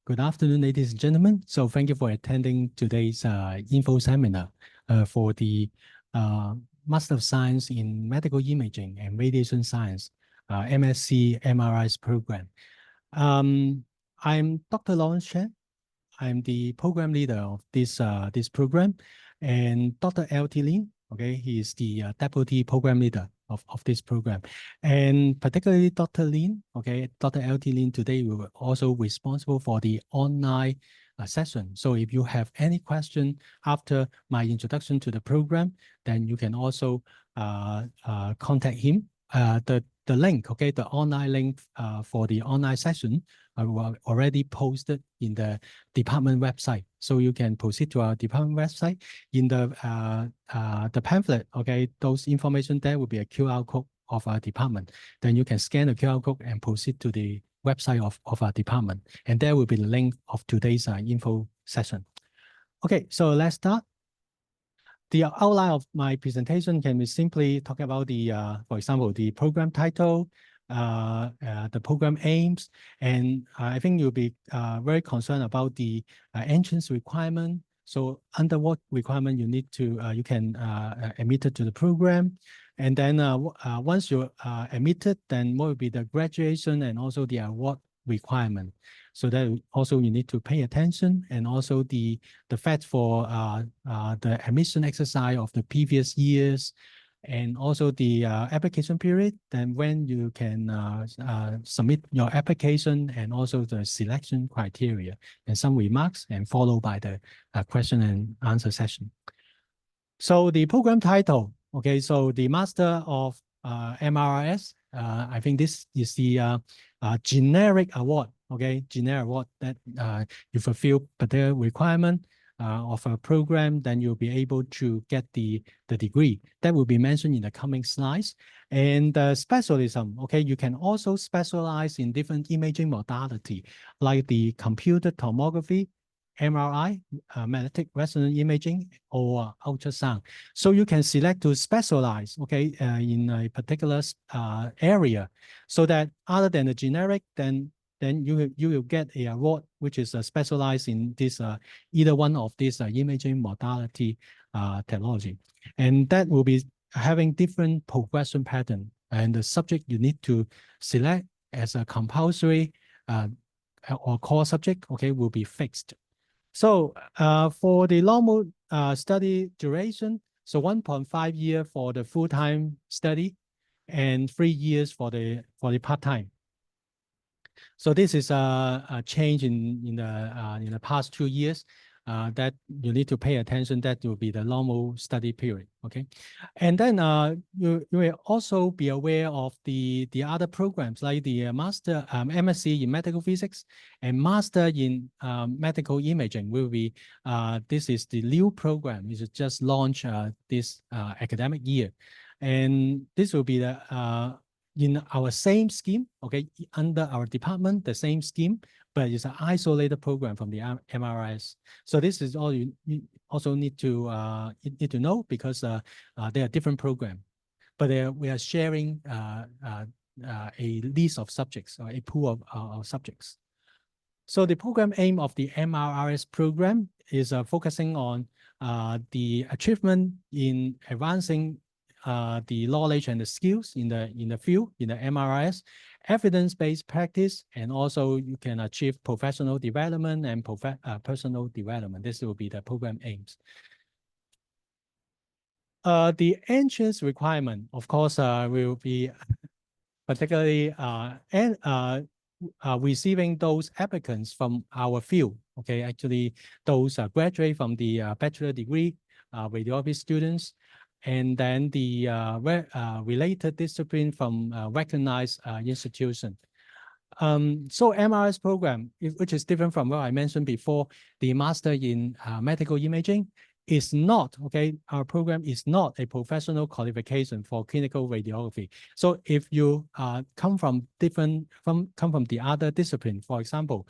Good afternoon, ladies and gentlemen. So thank you for attending today's info seminar for the Master of Science in Medical Imaging and Radiation Science, MSc MRIs program. I'm Dr. Lawrence Chen. I'm the program leader of this program, and Dr. L.T. Lin, okay, he is the deputy program leader of this program. And particularly Dr. Lin, okay, Dr. L.T. Lin today will also responsible for the online session. So if you have any question after my introduction to the program, then you can also contact him. The link, okay, the online link for the online session already posted in the department website. So you can proceed to our department website. In the pamphlet, okay, those information there will be a QR code of our department. Then you can scan the QR code and proceed to the website of our department. And there will be the link of today's info session. Okay, so let's start. The outline of my presentation can be simply talk about the, for example, the program title, the program aims, and I think you'll be very concerned about the entrance requirement. So under what requirement you need to, you can admitted to the program. And then once you're admitted, then what will be the graduation and also the award requirement. So that also you need to pay attention, and also the fact for the admission exercise of the previous years, and also the application period, then when you can submit your application, and also the selection criteria, and some remarks, and followed by the question and answer session. So the program title, okay, so the Master of MRIS, I think this is the generic award, okay, generic award that you fulfill particular requirement of a program, then you'll be able to get the degree. That will be mentioned in the coming slides. And specialism, okay, you can also specialize in different imaging modality, like the computer tomography, MRI, magnetic resonance imaging, or ultrasound. So you can select to specialize, okay, in a particular area, so that other than the generic, then you will get a award which is specialized in this either one of these imaging modality technology, and that will be having different progression pattern, and the subject you need to select as a compulsory or core subject, okay, will be fixed. So for the normal study duration, so 1.5 years for the full-time study and 3 years for the part-time. So this is a change in the past 2 years that you need to pay attention. That will be the normal study period, okay? And then you will also be aware of the other programs, like the Master MSc in Medical Physics and Master in Medical Imaging will be, this is the new program. It just launched this academic year. And this will be the in our same scheme, okay, under our department, the same scheme, but it's an isolated program from the MRIs. So this is all you also need to know, because they are different programs, but we are sharing a list of subjects, or a pool of subjects. So the program aim of the MRIS program is focusing on the achievement in advancing the knowledge and the skills in the field, in the MRIS, evidence-based practice, and also you can achieve professional development and personal development. This will be the program aims. The entrance requirement, of course, will be particularly receiving those applicants from our field. Okay, actually, those graduate from the bachelor degree radiography students, and then the related discipline from recognized institution. So MRS program, which is different from what I mentioned before, the Master in Medical Imaging is not, okay, our program is not a professional qualification for clinical radiography. So if you come from the other discipline, for example,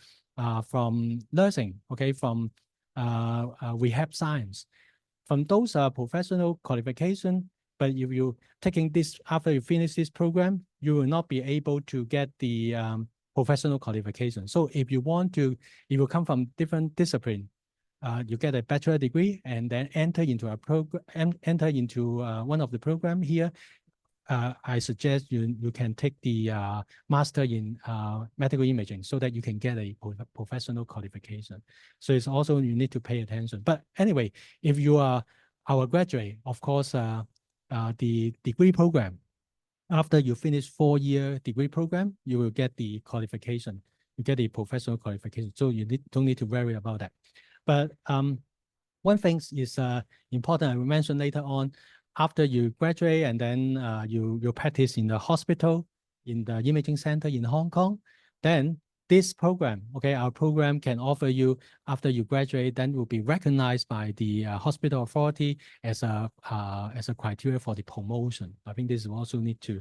from nursing, okay, from rehab science, from those professional qualification, but if you taking this after you finish this program, you will not be able to get the professional qualification. So if you come from different discipline, you get a bachelor degree and then enter into a program, enter into one of the program here. I suggest you can take the master in medical imaging so that you can get a professional qualification. So it's also you need to pay attention. But anyway, if you are our graduate, of course, the degree program, after you finish 4-year degree program, you will get the qualification. You get the professional qualification. So you don't need to worry about that. But one thing is important, I will mention later on. After you graduate and then you practice in the hospital, in the imaging center in Hong Kong, then this program, okay, our program can offer you after you graduate, then will be recognized by the hospital authority as a criteria for the promotion. I think this will also need to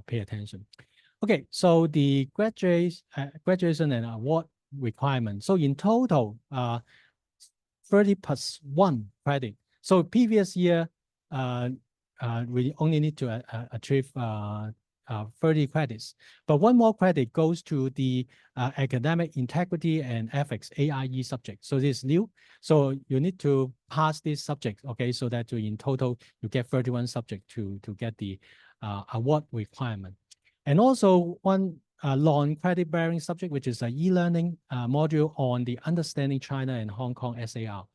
pay attention. Okay, so the graduation and award requirement. So in total, 30 plus 1 credit. So previous year, we only need to achieve 30 credits. But one more credit goes to the academic integrity and ethics, AIE subject. So this is new. So you need to pass this subject, okay, so that in total you get 31 subjects to get the award requirement. And also one non-credit bearing subject, which is an e-learning module on the Understanding China and Hong Kong SAR.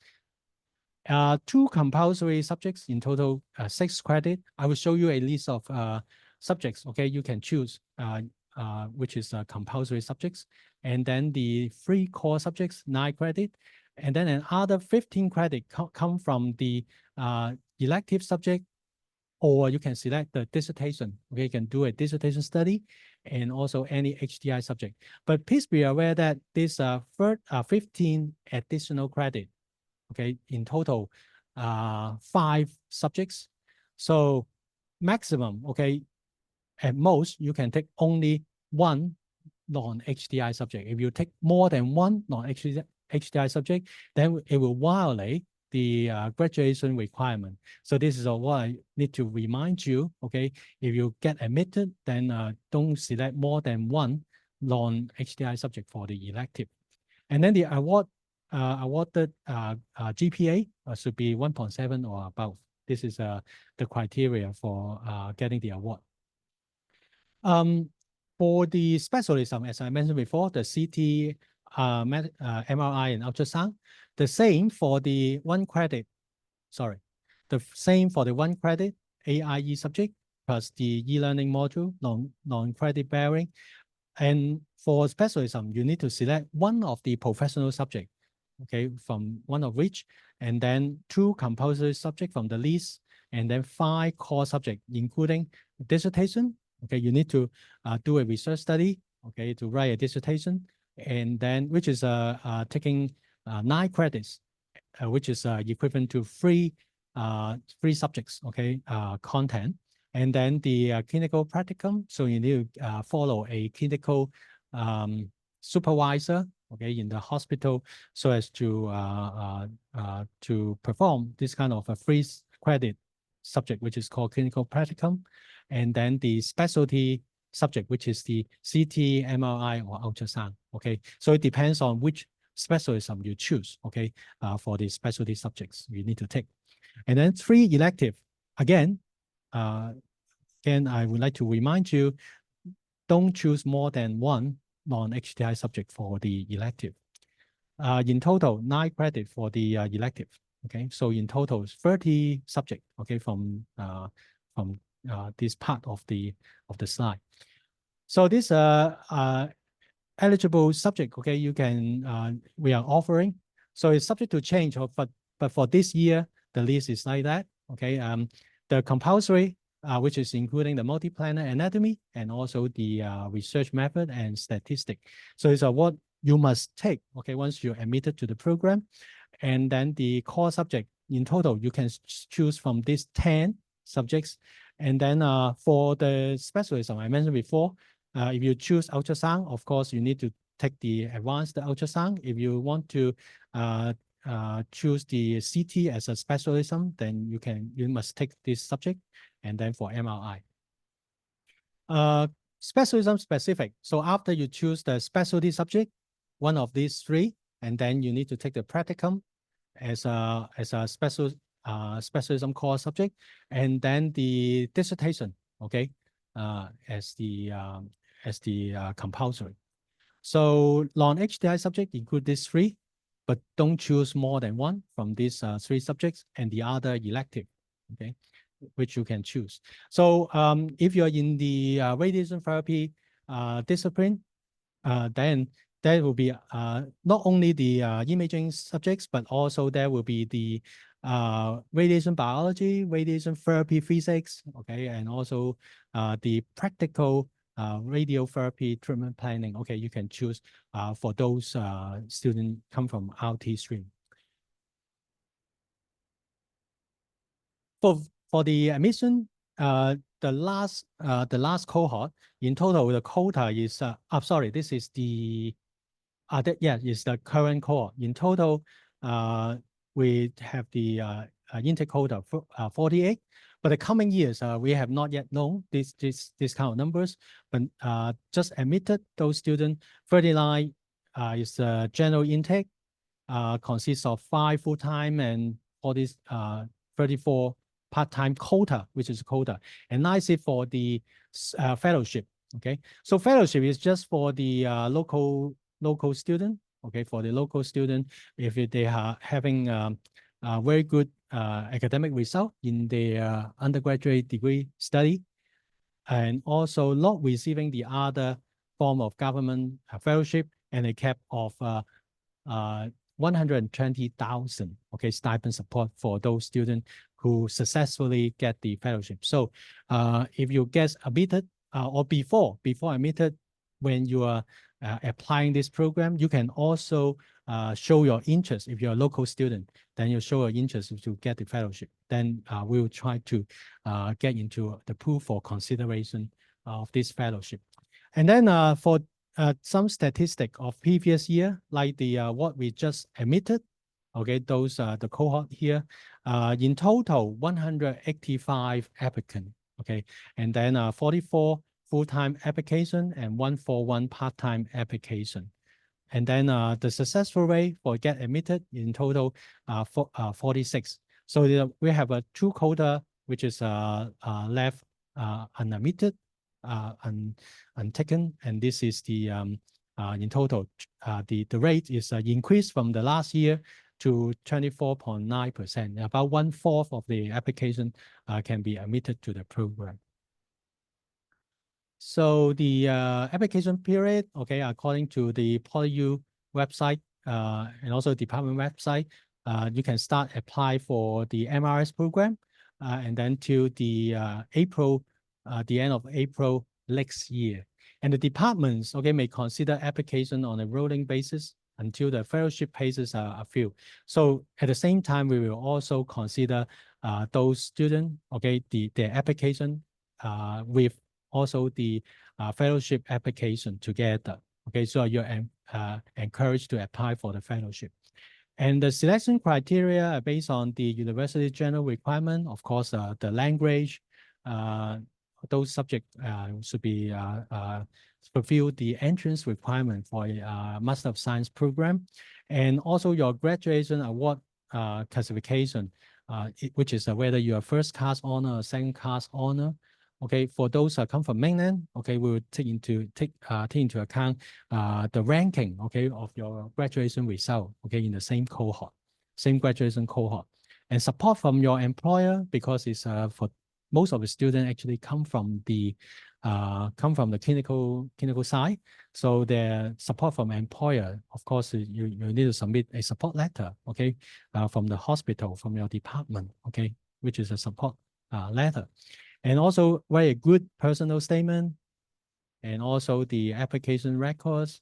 2 compulsory subjects, in total 6 credit. I will show you a list of subjects, okay, you can choose, which is compulsory subjects. And then the 3 core subjects, 9 credit. And then another 15 credit come from the elective subject, or you can select the dissertation. Okay, you can do a dissertation study and also any HDI subject. But please be aware that this 15 additional credit, okay, in total 5 subjects. So maximum, okay, at most you can take only 1 non-HDI subject. If you take more than 1 non-HDI subject, then it will violate the graduation requirement. So this is what I need to remind you, okay? If you get admitted, then don't select more than 1 non-HDI subject for the elective. And then the awarded GPA should be 1.7 or above. This is the criteria for getting the award. For the specialism, as I mentioned before, the CT, MRI, and ultrasound, the same for the 1 credit, the same for the 1 credit AIE subject plus the e-learning module, non-credit bearing. And for specialism, you need to select one of the professional subjects, okay, from one of which, and then 2 compulsory subjects from the list, and then 5 core subjects, including dissertation. Okay, you need to do a research study, okay, to write a dissertation, and then which is taking 9 credits, which is equivalent to 3 subjects, okay, content. And then the clinical practicum, so you need to follow a clinical supervisor, okay, in the hospital, so as to perform this kind of a 3 credit subject, which is called clinical practicum. And then the specialty subject, which is the CT, MRI, or ultrasound, okay? So it depends on which specialism you choose, okay, for the specialty subjects you need to take. And then 3 elective, again, I would like to remind you, don't choose more than 1 non-HDI subject for the elective. In total, 9 credit for the elective, okay? So in total, 30 subject, okay, from this part of the slide. So this eligible subject, okay, you can we are offering. So it's subject to change, but for this year, the list is like that, okay? The compulsory, which is including the multi-planar anatomy and also the research method and statistic. So it's what you must take, okay, once you're admitted to the program. And then the core subject, in total, you can choose from these 10 subjects. And then for the specialism I mentioned before, if you choose ultrasound, of course, you need to take the advanced ultrasound. If you want to choose the CT as a specialism, then you must take this subject. And then for MRI. Specialism specific. So after you choose the specialty subject, one of these three, and then you need to take the practicum as a specialism core subject, and then the dissertation, okay, as the compulsory. So non-HDI subject include these three, but don't choose more than one from these three subjects, and the other elective, okay, which you can choose. So if you're in the radiation therapy discipline, then there will be not only the imaging subjects, but also there will be the radiation biology, radiation therapy physics, okay, and also the practical radiotherapy treatment planning. Okay, you can choose for those students come from RT stream. For the admission, the last cohort in total, the quota is sorry, this is the is the current cohort. In total, we have the intake quota for 48. But the coming years, we have not yet known this kind of numbers. But just admitted those students, 39 is the general intake, consists of 5 full-time and 34 part-time quota, which is quota. And 90 for the fellowship. Okay, so fellowship is just for the local student. Okay, for the local student, if they are having very good academic result in their undergraduate degree study, and also not receiving the other form of government fellowship, and a cap of 120,000, okay, stipend support for those students who successfully get the fellowship. So if you get admitted or before admitted, when you are applying this program, you can also show your interest. If you're a local student, then you show your interest to get the fellowship. Then we will try to get into the pool for consideration of this fellowship. And then for some statistic of previous year, like the what we just admitted, okay, those the cohort here, in total 185 applicants, okay, and then 44 full-time application and 141 part-time application. And then the successful rate for get admitted in total 46. So we have a 2 quota, which is left unadmitted, untaken, and this is the in total the rate is increased from the last year to 24.9%. About 1/4 of the application can be admitted to the program. So the application period, okay, according to the PolyU website and also department website, you can start apply for the MIRS program and then till the April, the end of April next year. And the departments, okay, may consider application on a rolling basis until the fellowship phases are filled. So at the same time, we will also consider those students, okay, their application with also the fellowship application together. Okay, so you're encouraged to apply for the fellowship. And the selection criteria are based on the university general requirement. Of course, the language, those subjects should be fulfill the entrance requirement for a Master of Science program. And also your graduation award classification, which is whether you are first class honor or second class honor. Okay, for those come from mainland, okay, we will take into account the ranking, okay, of your graduation result, okay, in the same cohort, same graduation cohort, and support from your employer, because it's for most of the students actually come from the clinical side. So the support from employer, of course, you need to submit a support letter, okay, from the hospital, from your department, okay, which is a support letter. And also very good personal statement, and also the application records,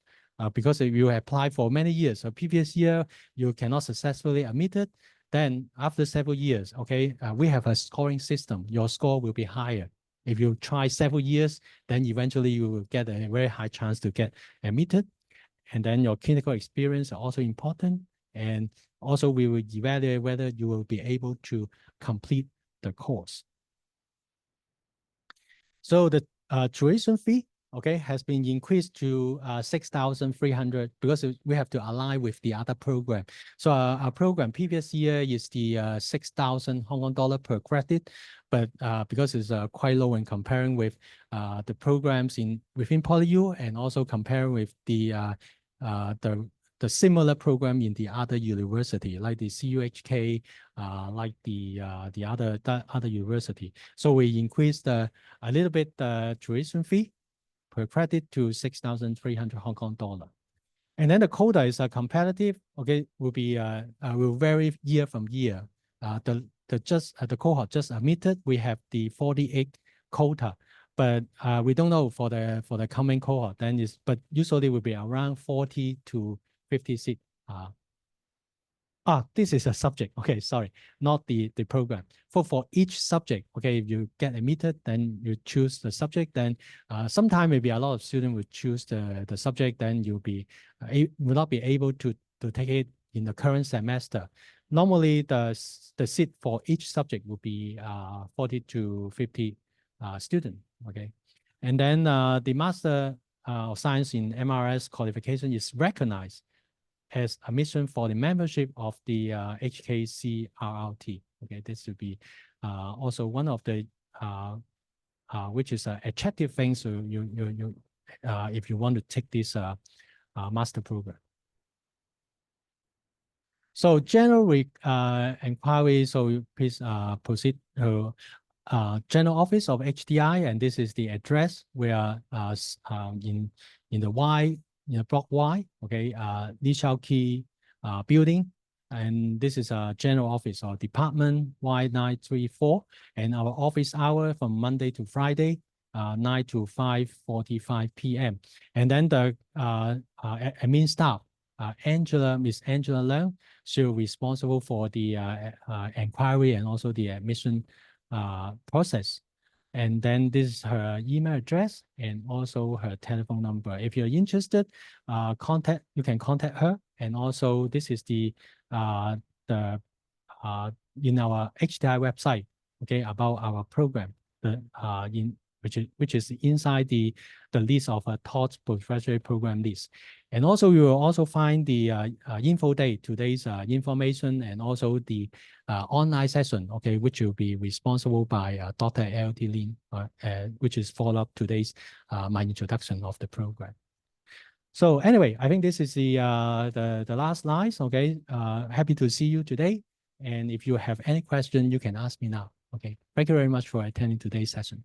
because if you apply for many years, so previous year you cannot successfully admitted, then after several years, okay, we have a scoring system. Your score will be higher. If you try several years, then eventually you will get a very high chance to get admitted. And then your clinical experience are also important. And also we will evaluate whether you will be able to complete the course. So the tuition fee, okay, has been increased to 6,300 because we have to align with the other program. So our program previous year is the 6,000 Hong Kong dollar per credit, but because it's quite low in comparing with the programs within PolyU and also comparing with the similar program in the other university, like the CUHK, like the other university. So we increased a little bit the tuition fee per credit to 6,300 Hong Kong dollar. And then the quota is competitive. Okay, will vary year from year. The cohort just admitted, we have the 48 quota, but we don't know for the coming cohort. But usually will be around 40 to 50 seats. This is a subject. Okay, sorry, not the program. For each subject, okay, if you get admitted, then you choose the subject. Then sometime maybe a lot of students will choose the subject. Then you'll will not be able to take it in the current semester. Normally, the seat for each subject will be 40 to 50 students. Okay, and then the Master of Science in MRS qualification is recognized as admission for the membership of the HKCRRT. Okay, this would be also one of the which is attractive things. So you if you want to take this master program. So general inquiry. So please proceed to general office of HDI, and this is the address. We are in the Y. Block Y, okay, Lee Chao Key building. And this is a general office or department Y934. And our office hour from Monday to Friday, 9 to 5:45 p.m. And then the admin staff, Miss Angela Leung, she's responsible for the inquiry and also the admission process. And then this is her email address and also her telephone number. If you're interested, you can contact her. And also this is in our HDI website, okay, about our program, which is inside the list of taught postgraduate program list. And also you will also find the info day, today's information, and also the online session, okay, which will be responsible by Dr. L.T. Lin, which is follow up today's my introduction of the program. So anyway, I think this is the last slides. Okay, happy to see you today. And if you have any question, you can ask me now. Okay, thank you very much for attending today's session.